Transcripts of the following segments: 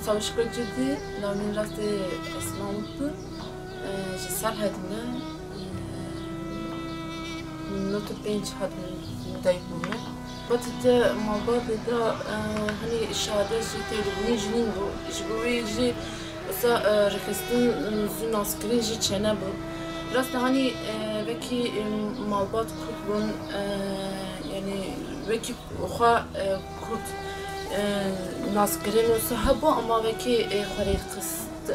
savaş kırıcıydı. Navnin rastı esmalıktı. Jisar hadine. Notu bench hadine dayıbını. Batı malbada da hani şahada şeyleri jinin bu. Jiburi asa rekestin zün askeri ji çene bu. Rastı hani veki malbat kurtun yani veki oha kurt naskerin olsa ha bu ama veki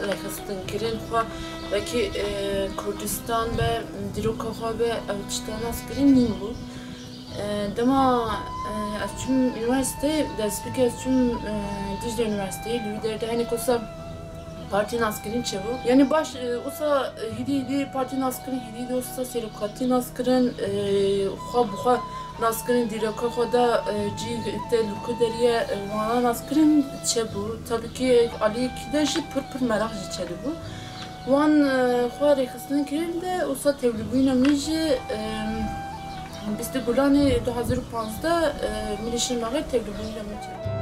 rekestin kirin oha veki Kurdistan ve Dirokha ve Avcı'dan naskerin nin bu. Dema açım üniversite despike açım Dicle Üniversite liderde hani kosa parti naskerin çevu. Yani baş osa hidi parti naskerin hidi olsa serokati naskerin buha naskerin Dirokha da ci luku deriye vana naskerin çevu. Tabii ki Ali kidaşı pır merak çeli bu. Wan xwa rekestin kirin de osa tevlibuyna miji biz de Gulani 2015 milişin mağır tevlibuyla miji.